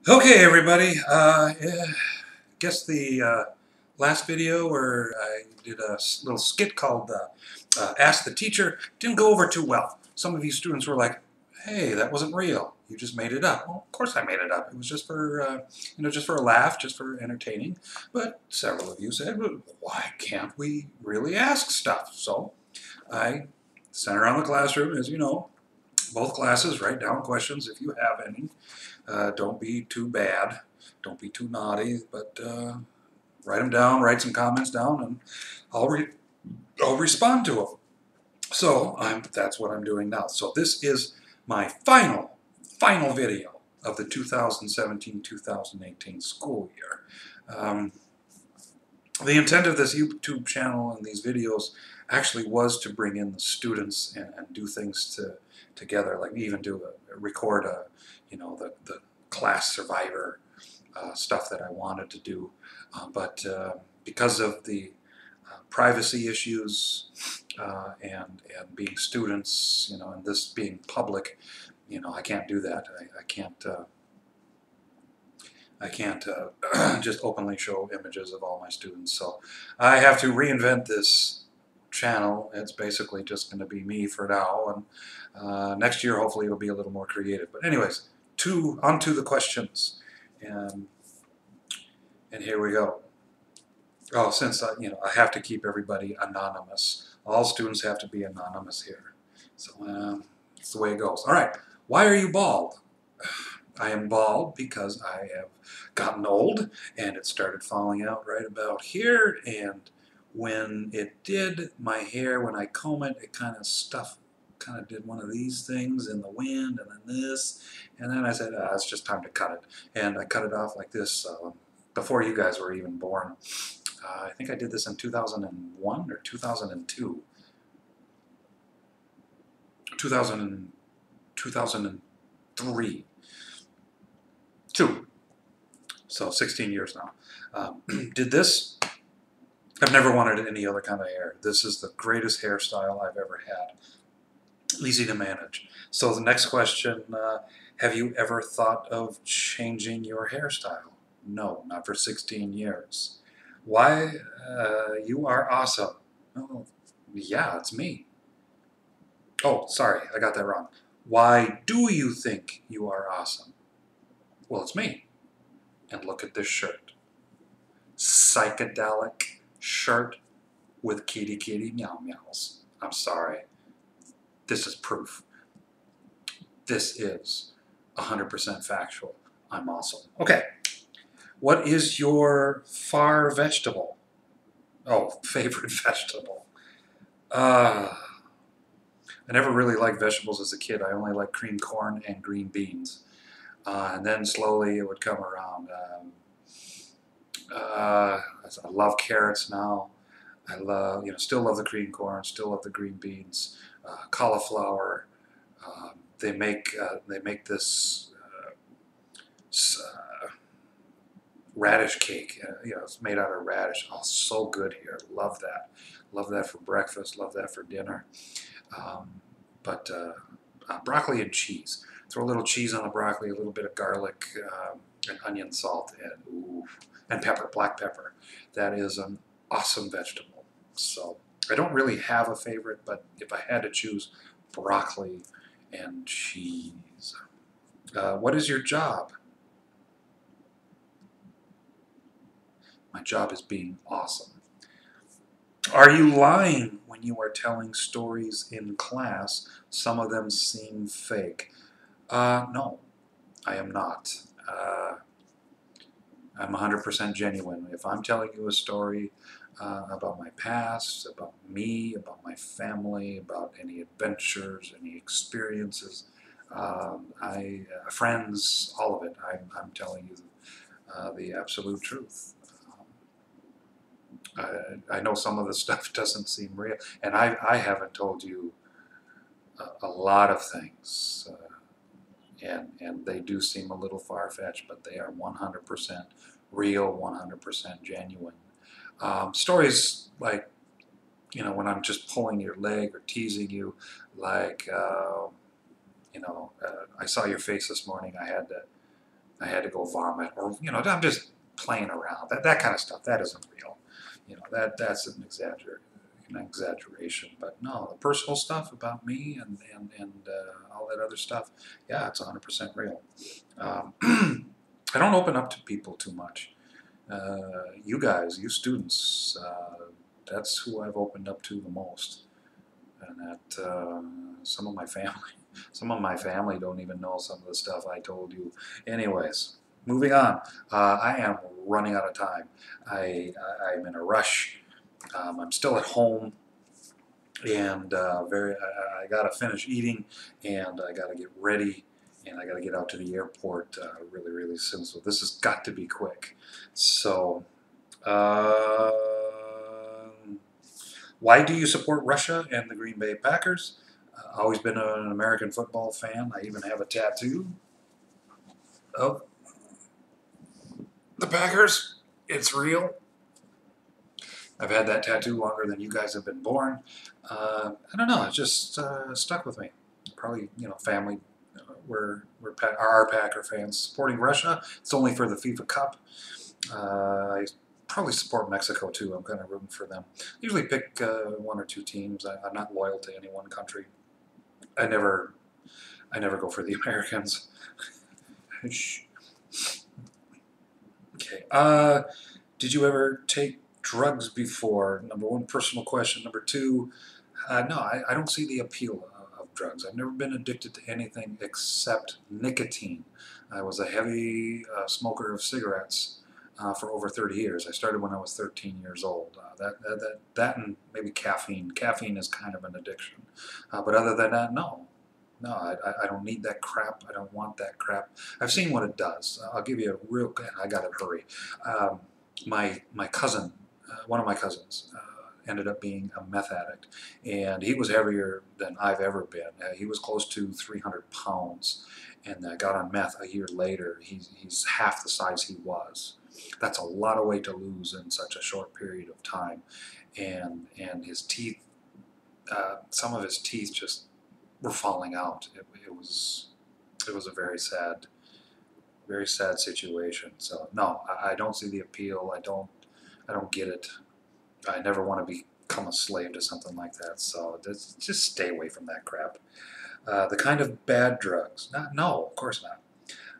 Okay, everybody. Guess the last video where I did a little skit called Ask the Teacher didn't go over too well. Some of you students were like, "Hey, that wasn't real. You just made it up." Well, of course I made it up. It was just for just for a laugh, just for entertaining. But several of you said, "Well, why can't we really ask stuff?" So I sent around the classroom, as you know, both classes, write down questions if you have any. Don't be too bad. Don't be too naughty, but write them down, write some comments down, and I'll respond to them. So that's what I'm doing now. So this is my final video of the 2017-2018 school year. The intent of this YouTube channel and these videos actually was to bring in the students and do things together, like even record the class survivor stuff that I wanted to do, but because of the privacy issues and being students, and this being public, I can't do that. I can't just openly show images of all my students, so I have to reinvent this channel. It's basically just going to be me for now, and next year hopefully it'll be a little more creative. But anyways, onto the questions, and here we go. Oh, since I have to keep everybody anonymous. All students have to be anonymous here, so that's the way it goes. All right, why are you bald? I am bald because I have gotten old and it started falling out right about here, and when it did, my hair, when I comb it, it kind of did one of these things in the wind, and then this, and then I said, it's just time to cut it, and I cut it off like this before you guys were even born. I think I did this in 2001 or 2002. 2003. So 16 years now. Did this. I've never wanted any other kind of hair. This is the greatest hairstyle I've ever had. Easy to manage. So the next question, have you ever thought of changing your hairstyle? No, not for 16 years. Why? You are awesome. Oh, yeah, it's me. Oh, sorry, I got that wrong. Why do you think you are awesome? Well, it's me. And look at this shirt. Psychedelic shirt with kitty kitty meow meows. I'm sorry. This is proof. This is 100% factual. I'm awesome. Okay. What is your vegetable? Oh, favorite vegetable. I never really liked vegetables as a kid. I only liked cream corn and green beans. And then slowly it would come around. I love carrots now. I love, still love the cream corn, still love the green beans, cauliflower. They make this radish cake. It's made out of radish. Oh, so good here. Love that. Love that for breakfast. Love that for dinner. But broccoli and cheese. Throw a little cheese on the broccoli, a little bit of garlic, and onion, salt, and pepper, black pepper. That is an awesome vegetable. So I don't really have a favorite, but if I had to choose, broccoli and cheese. What is your job? My job is being awesome. Are you lying when you are telling stories in class? Some of them seem fake. No, I am not. I'm 100% genuine. If I'm telling you a story about my past, about me, about my family, about any adventures, any experiences, friends, all of it, I'm telling you the absolute truth. I know some of the stuff doesn't seem real, and I haven't told you a lot of things, and they do seem a little far-fetched, but they are 100% real, 100% genuine. Stories like, when I'm just pulling your leg or teasing you, like, I saw your face this morning, I had to I had to go vomit, or I'm just playing around. That kind of stuff, that isn't real. That's an exaggeration. But no, the personal stuff about me and all that other stuff, yeah, it's 100% real. I don't open up to people too much. You guys, you students, that's who I've opened up to the most. And that some of my family, some of my family don't even know some of the stuff I told you. Anyways, moving on. I am running out of time. I'm in a rush. I'm still at home, and I gotta finish eating, and I gotta get ready, and I gotta get out to the airport really, really soon. So this has got to be quick. So. Uh, why do you support Russia and the Green Bay Packers? Always been an American football fan. I even have a tattoo of the Packers. It's real. I've had that tattoo longer than you guys have been born. I don't know. It just stuck with me. Probably, family. Our Packer fans supporting Russia. It's only for the FIFA Cup. I probably support Mexico too. I'm kind of rooting for them. Usually pick one or two teams. I'm not loyal to any one country. I never go for the Americans. Okay. Did you ever take drugs before? Number one, personal question. Number two, no, I don't see the appeal of drugs. I've never been addicted to anything except nicotine. I was a heavy smoker of cigarettes for over 30 years. I started when I was 13 years old. That and maybe caffeine. Caffeine is kind of an addiction. But other than that, no. No, I don't need that crap. I don't want that crap. I've seen what it does. I'll give you a real. I got to hurry. My cousin, one of my cousins, ended up being a meth addict, and he was heavier than I've ever been. He was close to 300 pounds, and got on meth a year later. He's half the size he was. That's a lot of weight to lose in such a short period of time, and his teeth, some of his teeth just were falling out. It was a very sad situation. So no, I don't see the appeal. I don't get it. I never want to become a slave to something like that. So just stay away from that crap. The kind of bad drugs? No, of course not.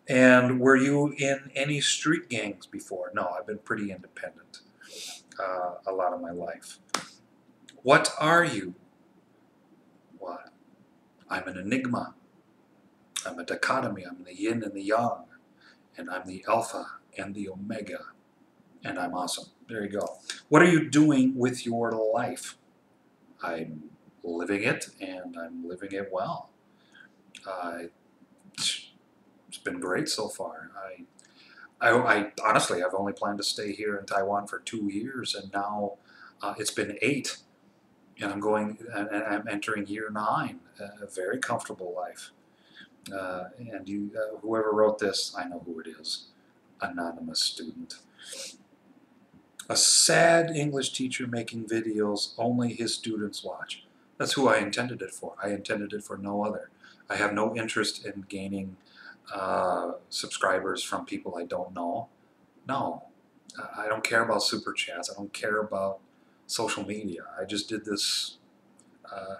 And were you in any street gangs before? No, I've been pretty independent a lot of my life. What are you? What? I'm an enigma. I'm a dichotomy. I'm the yin and the yang. And I'm the alpha and the omega. And I'm awesome. There you go. What are you doing with your life? I'm living it, and I'm living it well. It's been great so far. I honestly, I've only planned to stay here in Taiwan for 2 years, and now it's been 8, and I'm entering year 9. A very comfortable life. And whoever wrote this, I know who it is. Anonymous student. A sad English teacher making videos only his students watch. That's who I intended it for. I intended it for no other. I have no interest in gaining subscribers from people I don't know. No, I don't care about super chats. I don't care about social media. I just did this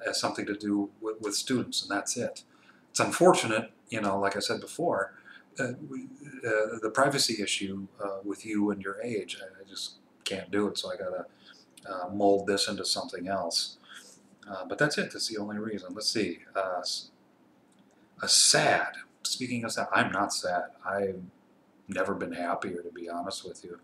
as something to do with students, and that's it. It's unfortunate, like I said before, the privacy issue with you and your age. I just can't do it, so I gotta mold this into something else. But that's it. That's the only reason. Let's see. A sad. Speaking of sad, I'm not sad. I've never been happier, to be honest with you.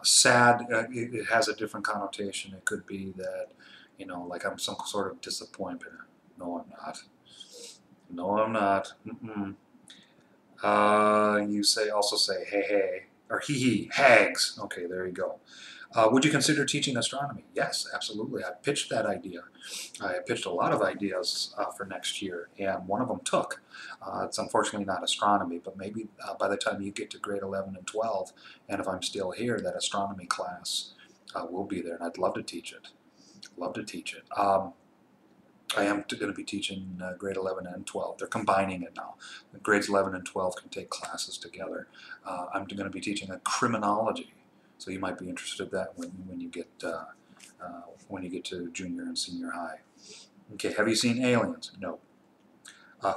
Sad, it has a different connotation. It could be that, like I'm some sort of disappointment. No, I'm not. No, I'm not. You also say hey hey, or hee hee, hags. Okay, there you go. Would you consider teaching astronomy? Yes, absolutely. I pitched that idea. I pitched a lot of ideas for next year, and one of them took. It's unfortunately not astronomy, but maybe by the time you get to grade 11 and 12, and if I'm still here, that astronomy class will be there, and I'd love to teach it. Love to teach it. I am going to be teaching grade 11 and 12. They're combining it now. Grades 11 and 12 can take classes together. I'm going to be teaching a criminology, so you might be interested in that when you get to junior and senior high. Okay, have you seen Aliens? No.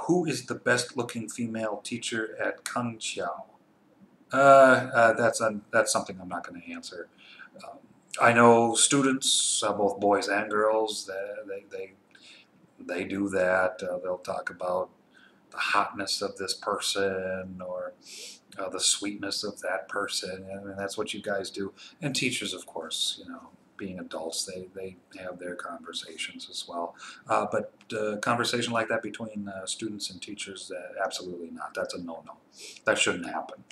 Who is the best-looking female teacher at Kung Chiao? That's something I'm not going to answer. Um, I know students, both boys and girls, they do that. They'll talk about the hotness of this person or the sweetness of that person. I mean, that's what you guys do. And teachers, of course, being adults, they have their conversations as well. But conversation like that between students and teachers, absolutely not. That's a no-no. That shouldn't happen.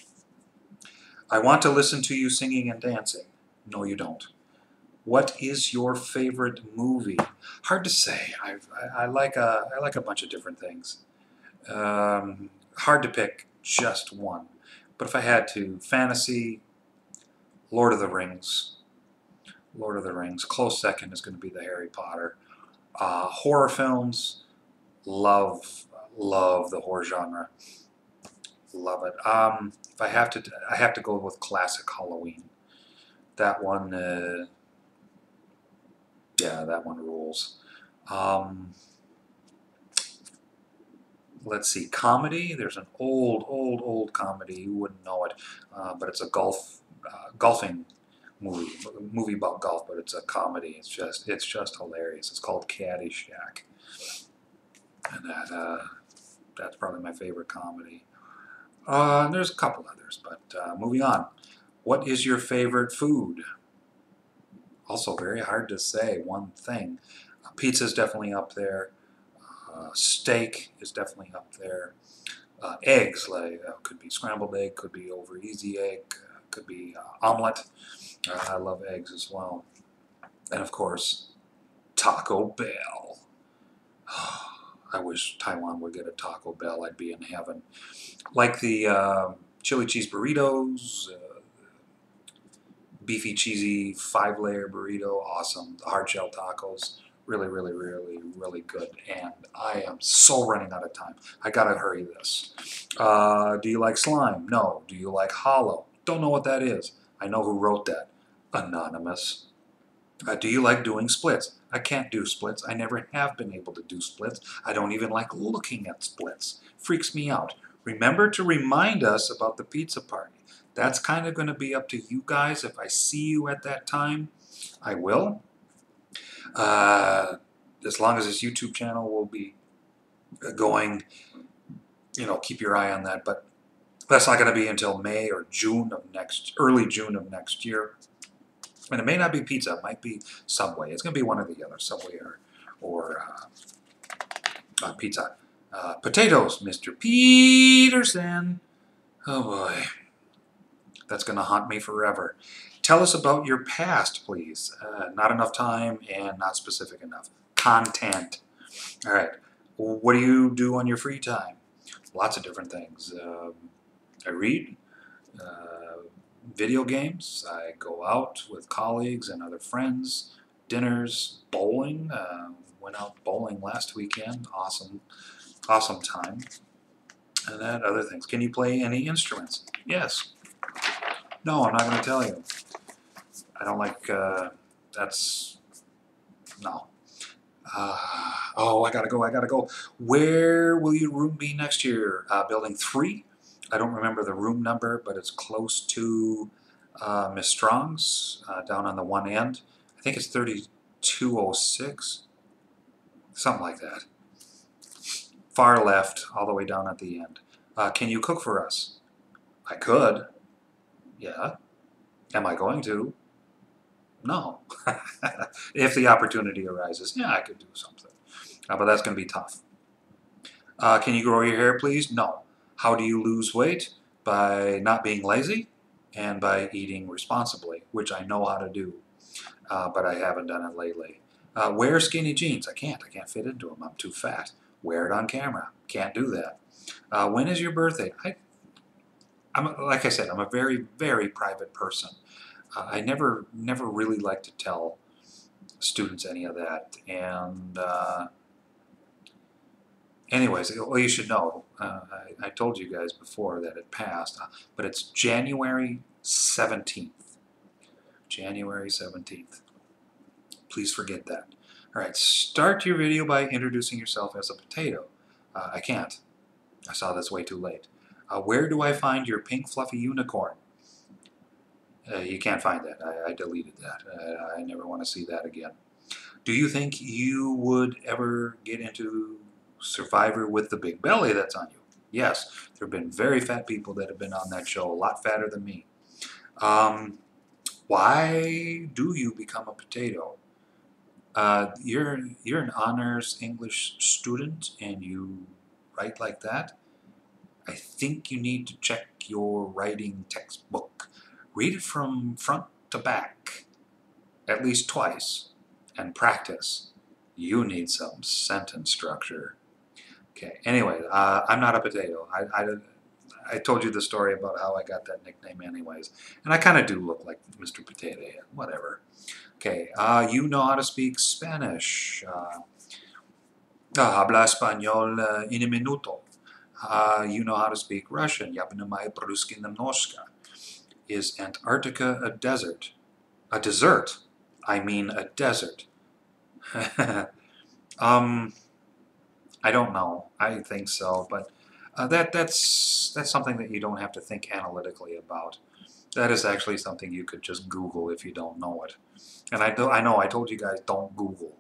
I want to listen to you singing and dancing. No, you don't. What is your favorite movie? Hard to say. I like a bunch of different things. Hard to pick just one. But if I had to, fantasy, Lord of the Rings. Lord of the Rings. Close second is going to be the Harry Potter. Horror films, love the horror genre. Love it. If I have to go with classic Halloween. That one, yeah, that one rules. Let's see, comedy. There's an old comedy. You wouldn't know it, but it's a golfing movie about golf, but it's a comedy. It's just hilarious. It's called Caddyshack, and that's probably my favorite comedy. There's a couple others, but moving on. What is your favorite food? Also very hard to say one thing. Pizza is definitely up there. Steak is definitely up there. Eggs, like could be scrambled egg, could be over easy egg, could be omelet. I love eggs as well. And of course, Taco Bell. I wish Taiwan would get a Taco Bell. I'd be in heaven. Like the chili cheese burritos, beefy cheesy 5-layer burrito, awesome. The hard shell tacos, really good. And I am so running out of time. I gotta hurry this. Do you like slime? No. Do you like hollow? Don't know what that is. I know who wrote that. Anonymous. Do you like doing splits? I can't do splits. I never have been able to do splits. I don't even like looking at splits. Freaks me out. Remember to remind us about the pizza party. That's kind of going to be up to you guys. If I see you at that time, I will. As long as this YouTube channel will be going, keep your eye on that. But that's not going to be until May or early June of next year. And it may not be pizza. It might be Subway. It's going to be one or the other, Subway or pizza. Potatoes, Mr. Peterson. Oh boy. That's going to haunt me forever. Tell us about your past, please. Not enough time and not specific enough. Content. All right. What do you do on your free time? Lots of different things. I read. Video games. I go out with colleagues and other friends. Dinners. Bowling. Went out bowling last weekend. Awesome time. And then other things. Can you play any instruments? Yes. No, I'm not going to tell you. I don't like, no. Oh, I gotta go. Where will your room be next year? Building 3? I don't remember the room number, but it's close to Miss Strong's, down on the one end. I think it's 3206, something like that. Far left, all the way down at the end. Can you cook for us? I could. Yeah. Am I going to? No. If the opportunity arises, yeah, I could do something. But that's going to be tough. Can you grow your hair, please? No. How do you lose weight? By not being lazy and by eating responsibly, which I know how to do, but I haven't done it lately. Wear skinny jeans. I can't fit into them. I'm too fat. Wear it on camera. Can't do that. When is your birthday? Like I said, I'm a very private person. I never really like to tell students any of that, and Anyways, well, you should know, I told you guys before that it passed, but it's January 17th. January 17th. Please forget that. All right, start your video by introducing yourself as a potato. I can't. I saw this way too late. Where do I find your pink fluffy unicorn? You can't find that. I deleted that. I never want to see that again. Do you think you would ever get into Survivor with the big belly that's on you? Yes, there have been very fat people that have been on that show, a lot fatter than me. Why do you become a potato? You're an honors English student and you write like that? I think you need to check your writing textbook. Read it from front to back, at least twice, and practice. You need some sentence structure. Okay, anyway, I'm not a potato. I told you the story about how I got that nickname anyways. And I kind of do look like Mr. Potato Head, whatever. Okay, you know how to speak Spanish. Habla español en un minuto. You know how to speak Russian. Я понимаю по-русски немножко. Is Antarctica a desert? A dessert? I mean a desert. I don't know. I think so, but that's something that you don't have to think analytically about. That is actually something you could just Google if you don't know it. And I know I told you guys don't Google.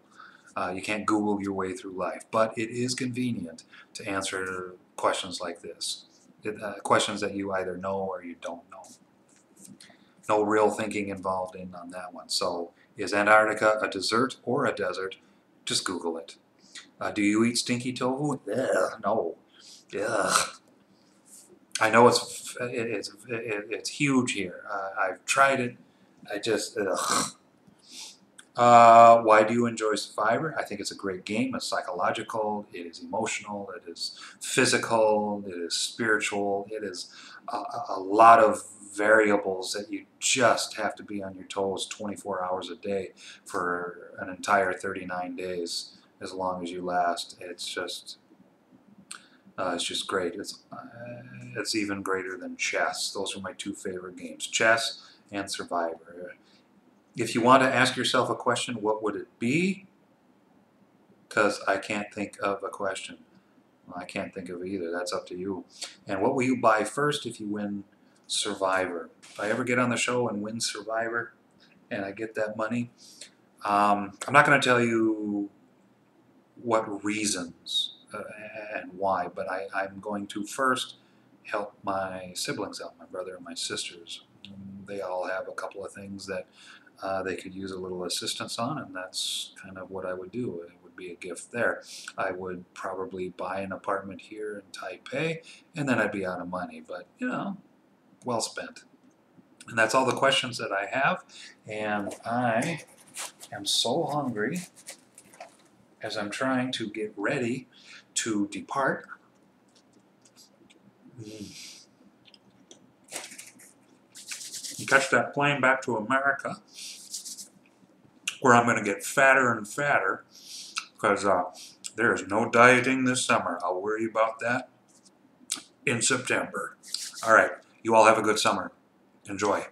You can't Google your way through life, but it is convenient to answer questions like this. Questions that you either know or you don't know. No real thinking involved on that one. So, is Antarctica a dessert or a desert? Just Google it. Do you eat stinky tofu? Ugh, no. Ugh. I know it's huge here. I've tried it. I just ugh. Why do you enjoy Survivor? I think it's a great game. It's psychological. It is emotional. It is physical. It is spiritual. It is a lot of variables that you just have to be on your toes 24 hours a day for an entire 39 days, as long as you last. It's just great. It's even greater than chess. Those are my two favorite games, chess and Survivor. If you want to ask yourself a question, what would it be? Because I can't think of a question. Well, I can't think of either. That's up to you. And what will you buy first if you win Survivor? If I ever get on the show and win Survivor and I get that money, I'm not going to tell you what reasons and why, but I'm going to first help my siblings out, my brother and my sisters. They all have a couple of things that they could use a little assistance on, and that's kind of what I would do. It would be a gift there. I would probably buy an apartment here in Taipei, and then I'd be out of money, but, you know, well spent. And that's all the questions that I have, and I am so hungry as I'm trying to get ready to depart. And catch that plane back to America, where I'm going to get fatter and fatter, because there is no dieting this summer. I'll worry about that in September. All right, you all have a good summer. Enjoy.